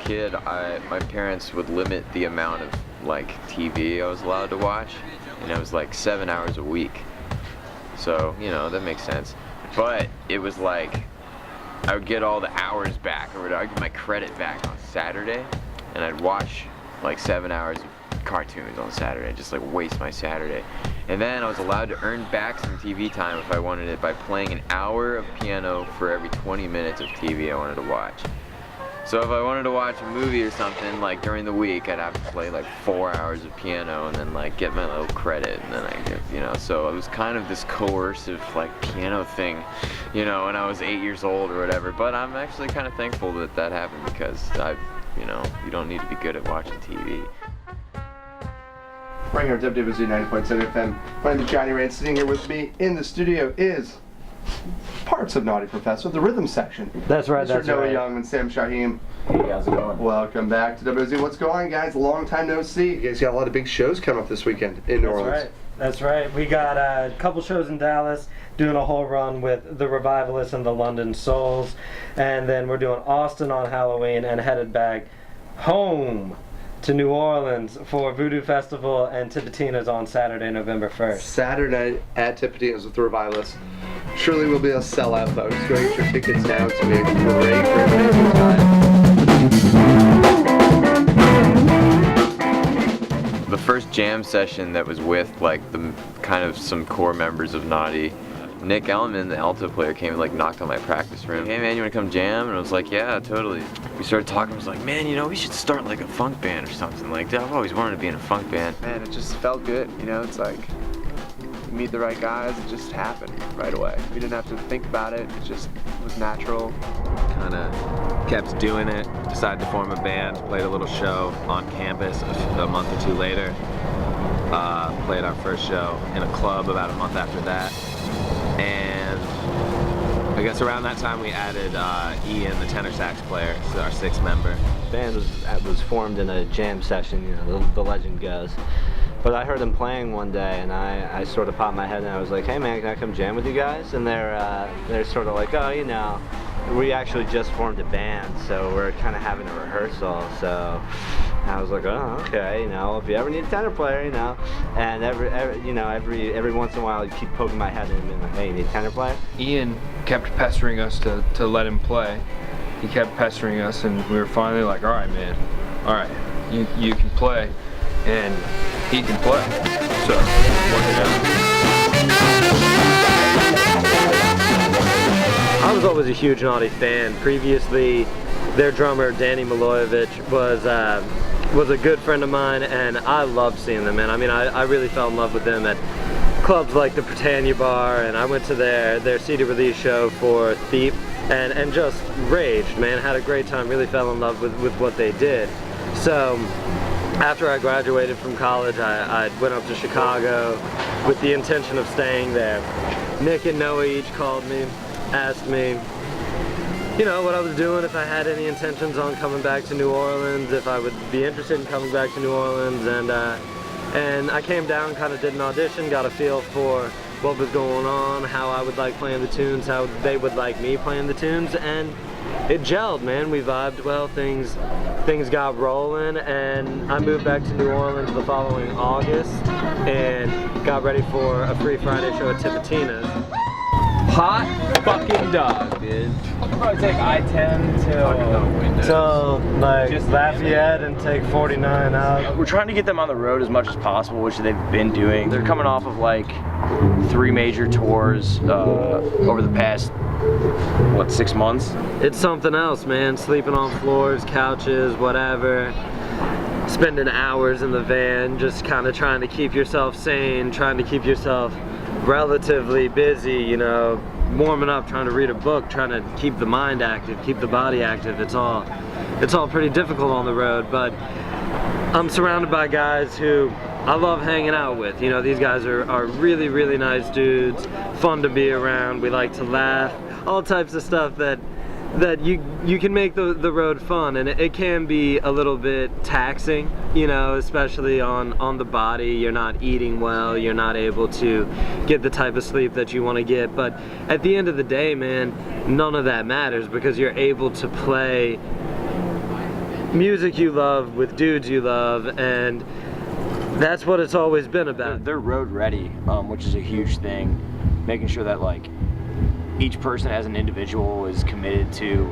kid, my parents would limit the amount of like TV I was allowed to watch, and it was like 7 hours a week. So, you know, that makes sense. But it was like, I would get all the hours back, or I'd get my credit back on Saturday, and I'd watch like 7 hours of cartoons on Saturday, just like waste my Saturday. And then I was allowed to earn back some TV time if I wanted it by playing an hour of piano for every 20 minutes of TV I wanted to watch. So if I wanted to watch a movie or something, like during the week, I'd have to play like 4 hours of piano and then like get my little credit, and then I get, you know, so it was kind of this coercive like piano thing, you know, when I was 8 years old or whatever. But I'm actually kind of thankful that that happened, because you know, you don't need to be good at watching TV. Right here at WWZ 90.7 FM. My name is Johnny Ray, and sitting here with me in the studio is parts of Naughty Professor, the rhythm section. That's right, Mr. Noah Young and Sam Shaheen. Hey, how's it going? Welcome back to WWZ. What's going on, guys? Long time no see. You guys got a lot of big shows coming up this weekend in New Orleans. Right. That's right. We got a couple shows in Dallas, doing a whole run with the Revivalists and the London Souls, and then we're doing Austin on Halloween and headed back home to New Orleans for Voodoo Festival and Tipitina's on Saturday, November 1st. Saturday at Tipitina's with the Revivalists. Surely we'll be able to sell out, folks. Go get your tickets now. It's going to be a great amazing time. The first jam session that was with like the kind of some core members of Naughty, Nick Elman, the alto player, came and like knocked on my practice room. Hey man, you wanna come jam? And I was like, yeah, totally. We started talking. I was like, man, you know, we should start like a funk band or something like that. I've always wanted to be in a funk band. Man, it just felt good, you know. It's like you meet the right guys, it just happened right away. We didn't have to think about it, it just was natural. Kind of kept doing it, decided to form a band, played a little show on campus a month or two later. Played our first show in a club about a month after that. And I guess around that time we added Ian, the tenor sax player, so our sixth member. The band was formed in a jam session, you know, the legend goes. But I heard them playing one day, and I sort of popped my head and I was like, hey man, can I come jam with you guys? And they're sort of like, oh, you know, we actually just formed a band, so we're kind of having a rehearsal. So I was like, oh, okay, you know, if you ever need a tenor player, you know. And every once in a while, I'd keep poking my head in and like, hey, you need a tenor player? Ian kept pestering us to let him play. He kept pestering us, and we were finally like, all right, man, all right, you can play, and he can play. So, work it out. I was always a huge Naughty fan. Previously, their drummer Danny Milojevic was a good friend of mine, and I loved seeing them, man. I mean, I really fell in love with them at clubs like the Britannia Bar, and I went to their CD release show for Thief, and just raged, man. Had a great time, really fell in love with what they did. So after I graduated from college, I went up to Chicago with the intention of staying there. Nick and Noah each called me, asked me, you know, what I was doing, if I had any intentions on coming back to New Orleans, if I would be interested in coming back to New Orleans, and I came down, kind of did an audition, got a feel for what was going on, how I would like playing the tunes, how they would like me playing the tunes, and it gelled, man. We vibed well, things got rolling, and I moved back to New Orleans the following August and got ready for a Free Friday show at Tipitina's. Hot fucking dog, dude. I could probably take I-10 till like Lafayette and take 49 out. We're trying to get them on the road as much as possible, which they've been doing. They're coming off of like 3 major tours over the past, what, 6 months? It's something else, man. Sleeping on floors, couches, whatever. Spending hours in the van, just kind of trying to keep yourself sane, trying to keep yourself relatively busy, you know, warming up, trying to read a book, trying to keep the mind active, keep the body active. It's all pretty difficult on the road, but I'm surrounded by guys who I love hanging out with. You know, these guys are really, really nice dudes, fun to be around. We like to laugh, all types of stuff that you can make the road fun, and it can be a little bit taxing, you know, especially on the body. You're not eating well, you're not able to get the type of sleep that you want to get, but at the end of the day, man, none of that matters because you're able to play music you love with dudes you love, and that's what it's always been about. They're road ready, which is a huge thing. Making sure that like each person as an individual is committed to,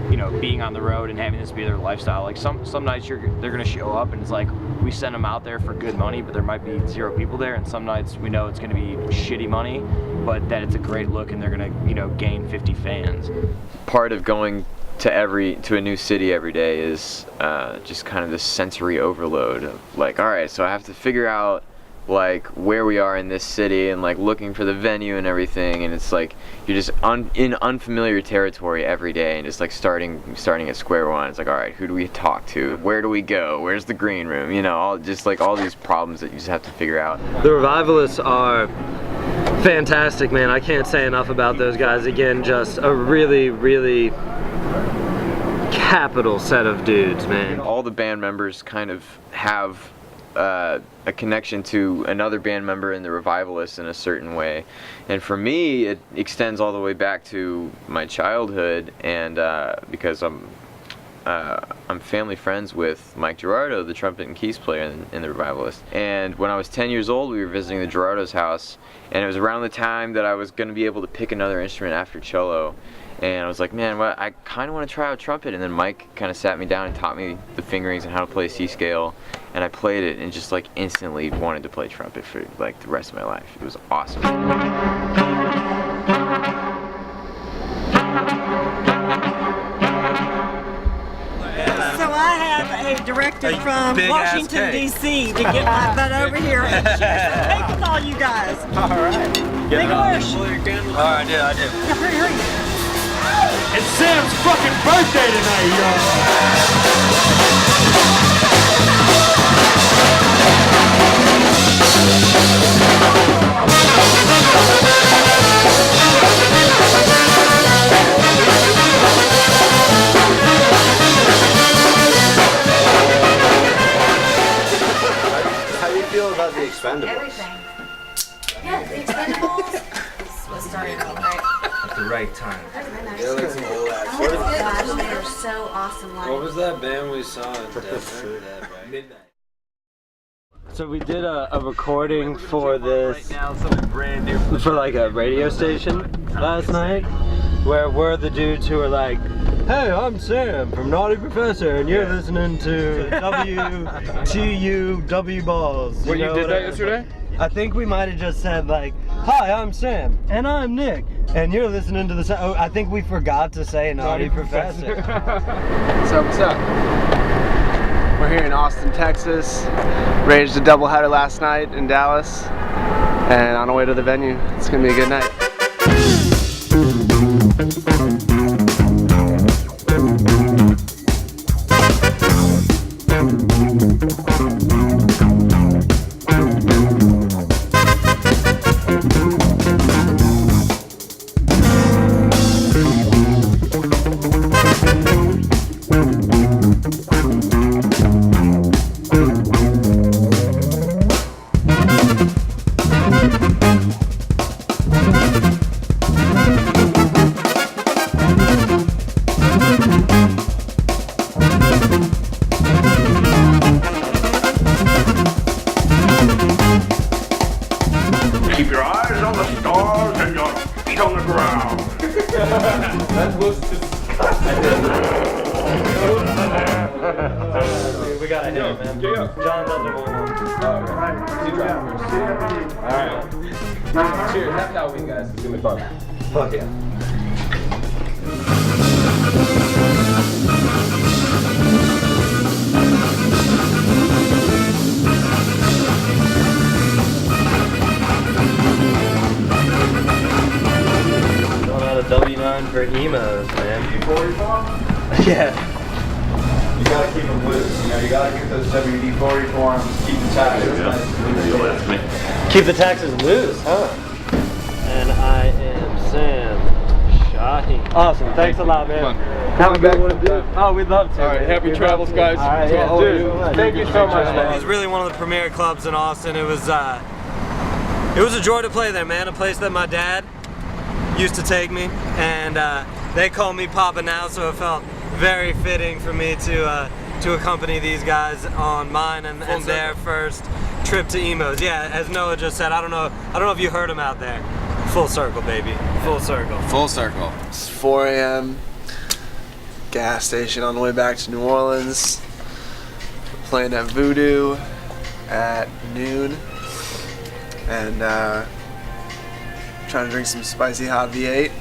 you know, being on the road and having this be their lifestyle. Like some nights they're gonna show up and it's like we send them out there for good money, but there might be 0 people there, and some nights we know it's gonna be shitty money, but that it's a great look and they're gonna, you know, gain 50 fans. Part of going to a new city every day is just kind of this sensory overload of like, all right, so I have to figure out like where we are in this city and like looking for the venue and everything, and it's like you're just in unfamiliar territory every day and just like starting at square one. It's like, all right, who do we talk to? Where do we go? Where's the green room? You know, all these problems that you just have to figure out. The Revivalists are fantastic, man. I can't say enough about those guys. Again, just a really, really capital set of dudes, man. All the band members kind of have a connection to another band member in the Revivalists in a certain way, and for me it extends all the way back to my childhood, and because I'm family friends with Mike Girardo, the trumpet and keys player in the Revivalists. And when I was 10 years old, we were visiting the Girardo's house, and it was around the time that I was going to be able to pick another instrument after cello. And I was like, man, well, I kind of want to try out trumpet. And then Mike kind of sat me down and taught me the fingerings and how to play C scale. And I played it and just like instantly wanted to play trumpet for like the rest of my life. It was awesome. So I have a directive from Washington, D.C. to get my butt over here and share some cake with all you guys. All right. Big push. All right, I do. Yeah, hurry. It's Sam's fucking birthday tonight, How do you feel about the Expendables? Everything. Yeah, the Expendables was starting right. At the right time. They're like some old ass. Oh my gosh, they are so awesome. Like, What was that band we saw in Denver? Midnight. So we did a recording for this, for like a radio station last night, where we're the dudes who are like, hey, I'm Sam from Naughty Professor, and you're listening to WTUW Balls. What, you did that yesterday? I think we might have just said like, hi, I'm Sam, and I'm Nick, and you're listening to the. Oh, I think we forgot to say Naughty Professor. What's up? We're here in Austin, Texas. Raged a doubleheader last night in Dallas, and on our way to the venue. It's gonna be a good night. Keep your eyes on the stars and your feet on the ground. That was disgusting. We got it here, man. John does it one. Alright. You drive first. Alright. Cheers. Happy Halloween, guys. It's gonna be fun. Fuck yeah. Going out of W9 for emos, man. Yeah. You gotta keep them loose. You know, you gotta get those WD-40 forms. Keep the taxes nice. Keep the taxes loose, huh? And I am Sam Shaheen. Awesome. Thanks a lot, man. Have a good one, dude. Oh, we'd love to. All right, happy travels, guys. All right, yeah, Dude, thank you so much, It man. was really one of the premier clubs in Austin. It was a joy to play there, man. A place that my dad used to take me, and they call me Papa now, so it felt very fitting for me to to accompany these guys on mine and their first trip to Emos. Yeah, as Noah just said, I don't know if you heard him out there. Full circle, baby. Full circle. Full circle. It's 4 a.m. Gas station on the way back to New Orleans. Playing at Voodoo at noon. And trying to drink some spicy hot V8.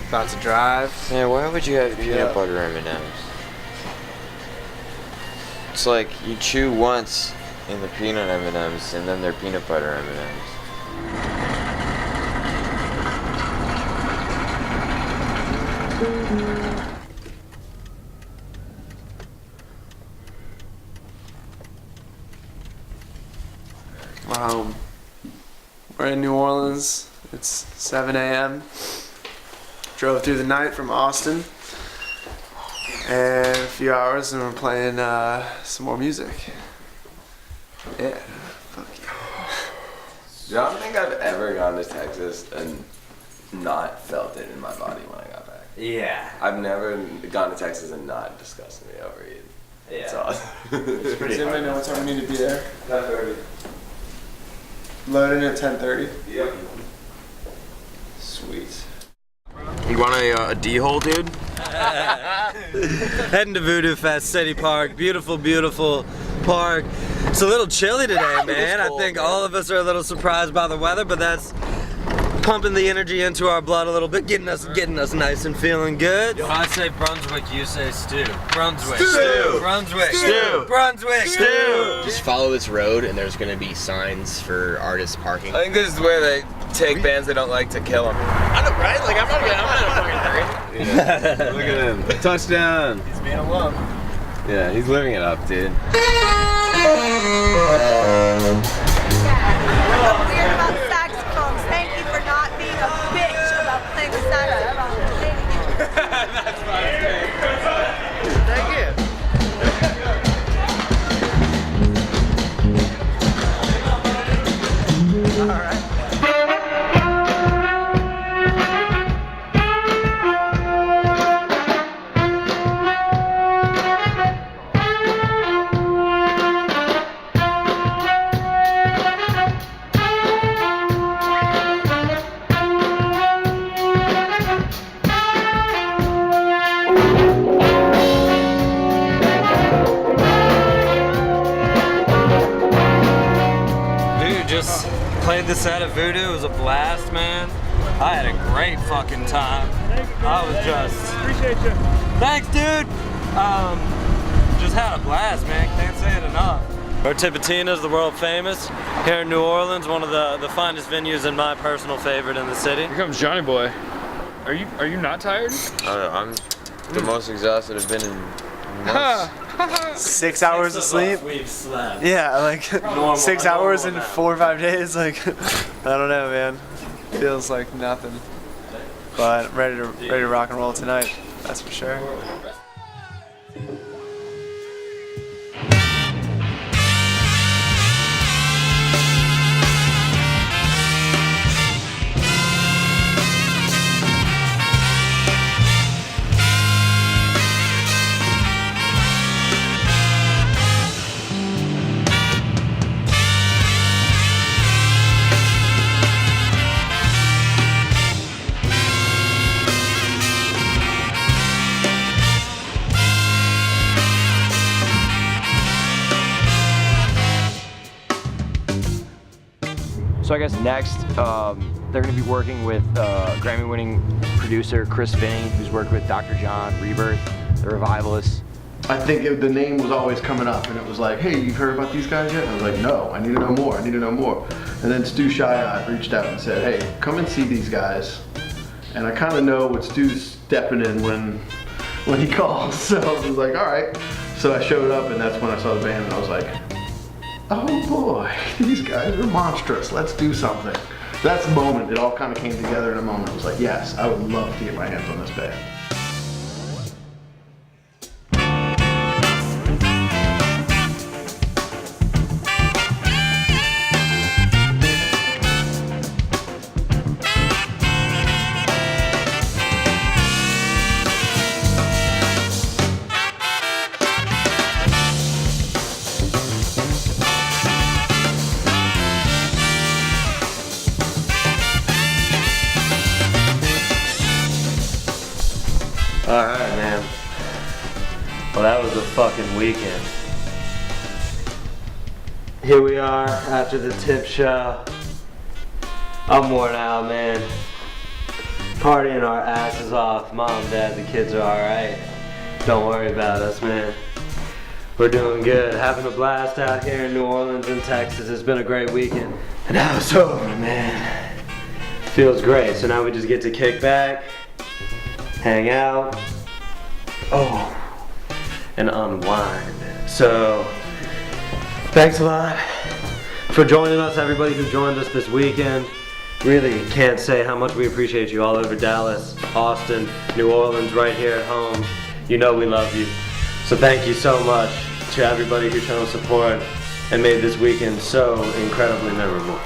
About to drive. Man, why would you have peanut butter M&Ms? It's like you chew once in the peanut M&Ms and then they're peanut butter M&Ms. We're home. We're in New Orleans. It's 7 a.m. Drove through the night from Austin. And a few hours and we're playing some more music. Yeah. Fuck yeah. I don't think I've ever gone to Texas and not felt it in my body when I got back. Yeah. I've never gone to Texas and not disgusted me overeaten. Yeah. It's awesome. It's pretty Does anybody hard. know what time we need to be there? 10:30. Loading at 10:30. Yep. Sweet. You want a D-hole, dude? Heading to Voodoo Fest, City Park. Beautiful, beautiful park. It's a little chilly today, man. I think all of us are a little surprised by the weather, but that's pumping the energy into our blood a little bit, getting us nice and feeling good. I say Brunswick, you say stew. Brunswick. Stew. Brunswick. Stew. Brunswick. Stew. Just follow this road and there's gonna be signs for artists parking. I think this is where they take bands they don't like to kill them. I know, right? Like, I'm not in a fucking hurry. Yeah. Look at him. Touchdown. He's being a love. Yeah, he's living it up, dude. Weird about saxophones. Thank you for not being a bitch about playing the saxophone. Thank you. That's fine. Thank you. All right. Dude, just played the set at Voodoo. It was a blast, man. I had a great fucking time. I was just... Appreciate you. Thanks, dude. Just had a blast, man. Can't say it enough. Our Tipitina's, the world famous, here in New Orleans, one of the finest venues and my personal favorite in the city. Here comes Johnny Boy. Are you not tired? I'm the most exhausted I've been in months. 6 hours of sleep. We've slept. Yeah, like Normal, 6 normal hours in now. 4 or 5 days. Like, I don't know, man. Feels like nothing. But ready to rock and roll tonight. That's for sure. So I guess next, they're going to be working with Grammy-winning producer Chris Finney, who's worked with Dr. John, Rebirth, The Revivalists. I think the name was always coming up, and it was like, hey, you've heard about these guys yet? And I was like, no, I need to know more, I need to know more. And then Stu Shy reached out and said, hey, come and see these guys. And I kind of know what Stu's stepping in when he calls, so I was like, all right. So I showed up, and that's when I saw the band, and I was like, oh boy, these guys are monstrous, let's do something. That's the moment, it all kind of came together in a moment. It was like, yes, I would love to get my hands on this band. Well, that was a fucking weekend. Here we are after the tip show. I'm worn out, man. Partying our asses off. Mom, Dad, the kids are alright. Don't worry about us, man. We're doing good. Having a blast out here in New Orleans and Texas. It's been a great weekend. And now it's over, man. Feels great. So now we just get to kick back, hang out, and unwind. So, thanks a lot for joining us, everybody who joined us this weekend. Really can't say how much we appreciate you all over Dallas, Austin, New Orleans, right here at home. You know we love you. So thank you so much to everybody who showed support and made this weekend so incredibly memorable.